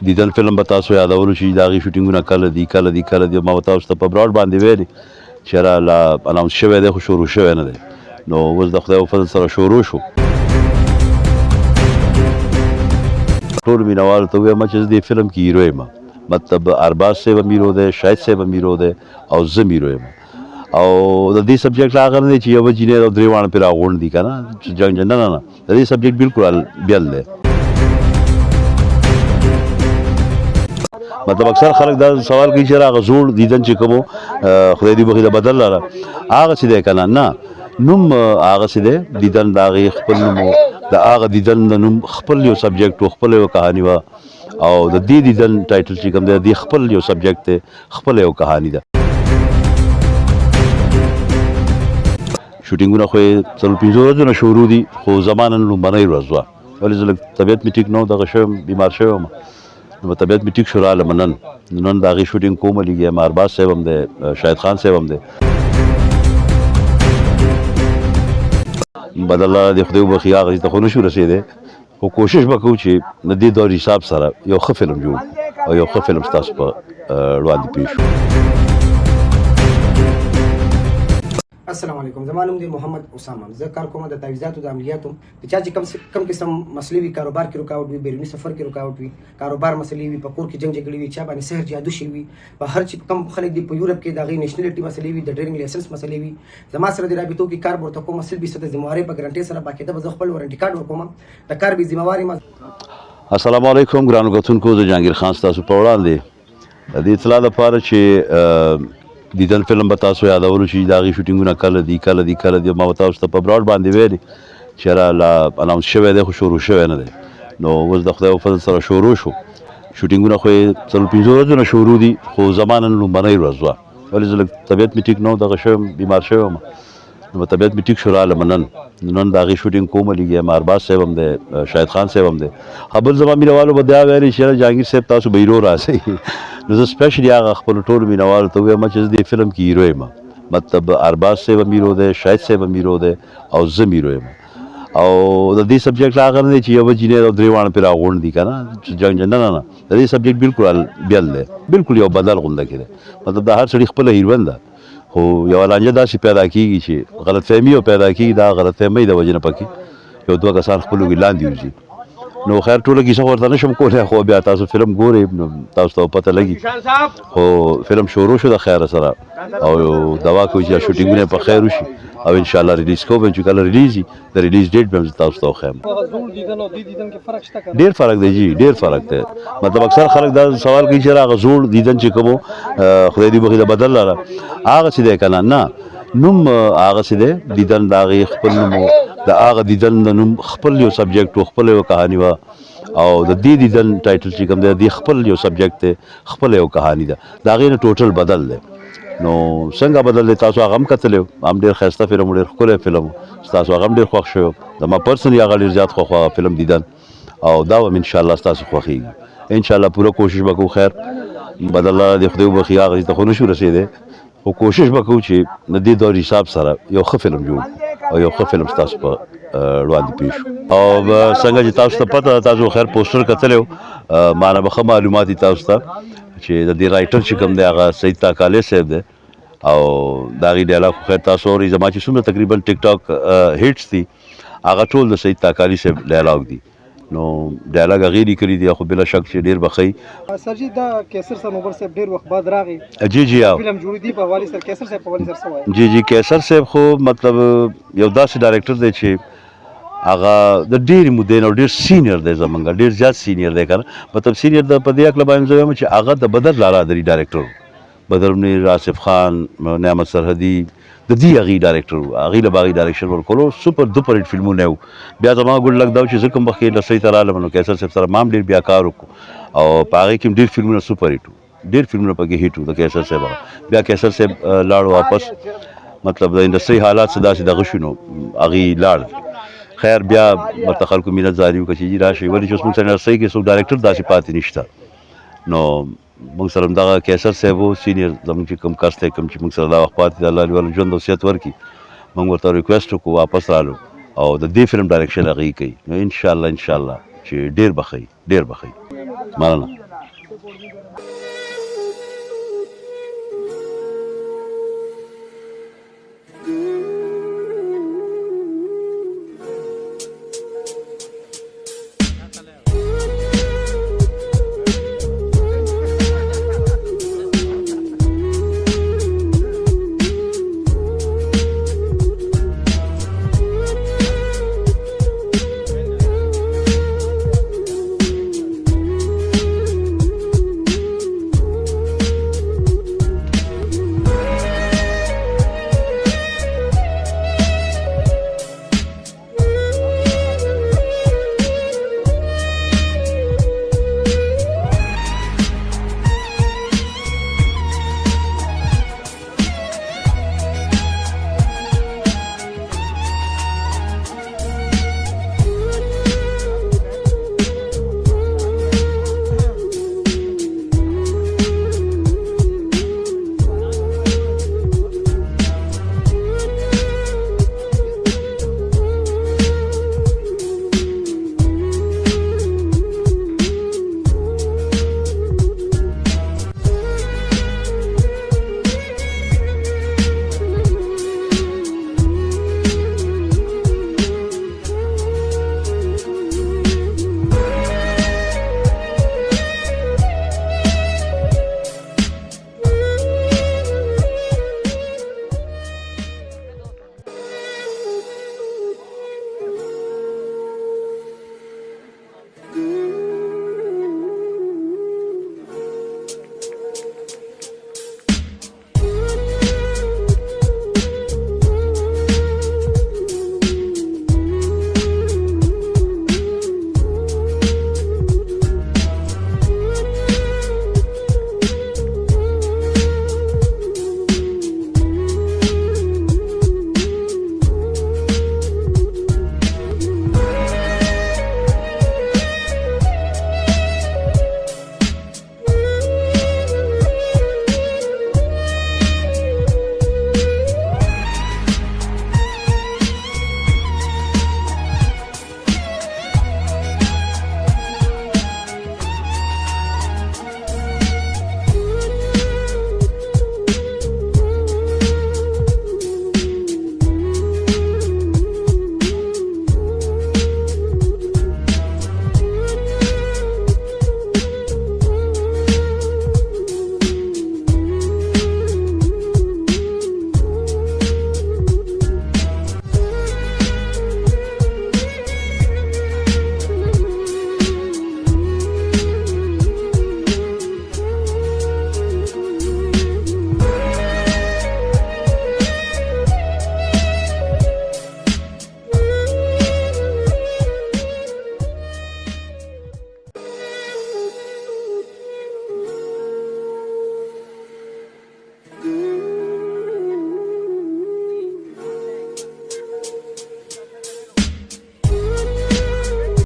دیدن فلم به تاسو یادولو شي د هغې شوټینګونه کله دي ما به تاسو ته په براډ باندې ویلي چې یاره لا اناونس شوی دی خو شروع شوی نه دی نو اوس د خدای په فضل سره شروع شو ټول مینوالو ته ووایم چې زه دې فلم کې هیرو یم مطلب ارباز صاحب هم هیرو دی شاهد صاحب هم هیرو دی او زه هم هیرو یم او د دې سبجیکټ هغه نه دی چې یوه جینۍ او درې واړه پرې راغونډ دي که نه جنګ نه د دې سبجیکټ بالکل بیل دی مطلب اکثر خلک دا سوال کوي چې هغه زوړ دیدن چې کوم خدای دې بخښي د بدل لاره هغه څه دی که نه نوم هغه څه دی دیدن د هغې خپل نوم د هغه دیدن د نوم خپل یو سبجیکټ و خپله یو کهاني وه او د دې دیدن ټایټل چې کوم دی د دې خپل یو سبجیکټ دی خپله یو کهاني ده شوټینګونه خو یې 4-5 ورځو نه شروع دي خو زما نن لومبنۍ ورځ وه ولې زه لږ طبیعت مې ټیک نه و دغه شوی بیمار شوی وم نو طبیعت مې ټیک شو رالم نن د هغې شوټینګ کوم لیږي یم ارباز صاحب هم دی شاهد خان صاحب هم دی بد الله دې خدای وبخښي هغه ته خو نشو رسېدی خو کوشش به کوو چې د دې دور حساب سره یو ښه فلم جوړ او یو ښه فلم ستاسو په وړاندې پېښ شو السلام علیکم زما نوم دی محمد اسامه زه کار کوم د تعویضاتو د عملیاتو د چا چې کم قسم مسلې وي کاروبار کې رکاوټ وي بیروني سفر کې رکاوټ وي کاروبار مسلې وي په کور کې جنګ جګړې وي چا باندې سحر جادو شوي وي په هر چې کم خلک دي په یورپ کې د هغې نیشنلټي مسلې وي د ډرایوینګ لایسنس مسلې وي زما سره د رابطو کې کار ورته کوم 100% ذمہوارۍ په ګارنټۍ سره باقاعده به زه خپل وارنټي کارډ ورکوم د کار بې ذمہواري ما السلام علیکم ګرانو کتونکو زه جهانګیر خان ستاسو په وړاندې د دې اطلاع لپاره چې دیدن فلم به تاسو یادولو شي د هغې شوټینګونه کله دي ما به تاسو ته په براډ باندې ویلي چې یاره لا اناونس شوی دی خو شروع شوی نه دی نو اوس د خدای په فضل سره شروع شو شوټینګونه خو یې 4-5 ورځو نه شروع دي خو زما نن لومبنۍ ورځ وه ولې زه لږ طبیعت مې ټیک نه و دغه شوی بیمار شوی وم نو طبیعت مې ټیک شو رالم نن د هغې شوټینګ کوم لیږي یم ارباز صاحب هم دی شاهد خان صاحب هم دی بل زما مینهوالو به دا ویلي چې یاره جهانګیر صاحب تاسو به هیرو راسئ نو زه سپیشلي هغه خپلو ټولو مینهوالو ته ووایم چې زه دې فلم کې هیرو یم مطلب ارباز صاحب هم هیرو دی شاهد صاحب هم هیرو دی او زه هم هیرو یم او د دې سبجیکټ هغه نه دی چې یوه جینۍ او درې واړه پرې راغونډ دي که نه جنګ نه د دې سبجیکټ بالکل بیل دی بالکل یو بدل غونډه کې دی مطلب د هر سړي خپله هیروند ده خو یوه لانجه داسې پیدا کېږي چې غلط فهمي او پیدا کېږي دا غلط فهمۍ د وجې نه پکې یو 2 کسان خپلو کې لاندې وځي نو خیر ټوله کیسه ورته نشم کولی خو بیا تاسو فلم ګورئ نو تاسو ته پته لګي خو فلم شروع شو د خیره سره او دوا کوي چې شوټینګونه په خیر وشي او انشاءالله ریلیز کوو چې کله ریلیز وي د ریلیز ډیټ به هم تاسو ته وښیم ډېر فرق دی جی ډېر فرق دی مطلب اکثر خلک دا سوال کوي چې هغه زوړ دیدن چې کوم خدای دې بخښي د بدل لاره هغه څه دی که نه نوم هغه څه دی دیدن د هغې خپل نوم د هغه دیدن د نوم خپل یو سبجیکټ و خپله یو کهاني وه او د دې دیدن ټایټل چې کوم دی د دې خپل یو سبجیکټ دی خپله یو کهاني ده د هغې نه ټوټل بدل دی نو څنګه بدل دی تاسو هغه هم کتلی هم ډېر ښایسته فلم و ډېر ښکلی فلم ستاسو هغه هم ډېر خوښ شوی زما پرسنلي هغه ډېر زیات خوښ هغه فلم دیدن او دا به م انشاءالله ستاسو خوښېږي انشاءالله پوره کوشش به کوو خیر بد الله دې خدای وبخښي هغه ته خو نشو رسېدی خو کوشش به کوو چې د دې دور حساب سره یو ښه فلم جوړ او یو ښه فلم ستاسو په وړاندې پېښ شو او څنګه چې تاسو ته پته ده تاسو خیر پوسټر کتلی و ما نه به ښه معلومات دي تاسو ته چې د دې رایټر چې کوم دی هغه سید تاکالی صاحب دی او د هغې ډایلاګ خو خیر تاسو اورئ زما چې څومره تقریبا ټیک ټاک هیټس دي هغه ټول د سید تاکالی صاحب ډایلاګ دي نو ډایلاګ هغې لیکلي دي خو بلا شک چې ډېر به ښه سر جي دا کیسر صاحب نوبل صاحب ډېر وخت بعد راغی جی فلم جوړې دي په حوالې سره کیسر صاحب په حوالې سره څه وایي جی کیسر صاحب خو مطلب یو داسې ډایرکټر دی چې هغه د ډېرې مودې نه ډېر سینیر دی زمونږ ډېر زیات سینیر دی که نه مطلب سینیر د په دې هکله باندې زه وایم چې هغه د بدر لالا دري ډایرکټر بدر منیر آصف خان نعمت سرحدي د دې هغې ډایرکټر و هغې له به هغې ډایرکشن ورکولو سوپر دوپر هټ فلمونه وو بیا زما ګوډ لک دا و چې زه کوم وخت کې لسۍ ته رالم نو کیسر صاحب سره ما هم ډېر بیا کار وکړو او په هغې کې هم ډېر فلمونه سوپر هټ وو ډېر فلمونه پکې هټ وو د کیسر صاحب هغه بیا کیسر صاحب لاړ واپس مطلب د انډسټرۍ حالات څه داسې دغه شو نو هغې لاړ خیر بیا ورته خلکو مینه جاري وکړه چې جي راشئ ولې چې اوس موږ سره انډسټرۍ کې څوک ډایرکټر داسې پاتې نشته نو موږ سره همدغه کیسر صاحب و سینیر زموږ چې کوم کس دی کوم چې موږ سره دا وخت پاتې دی الله دې ژوند او صحت ورکړي موږ ورته ریکویسټ وکړو واپس رالو او د دې فلم ډایرکشن هغې کوي نو انشاءالله چې ډېر به ښه ډېر به ښه مننه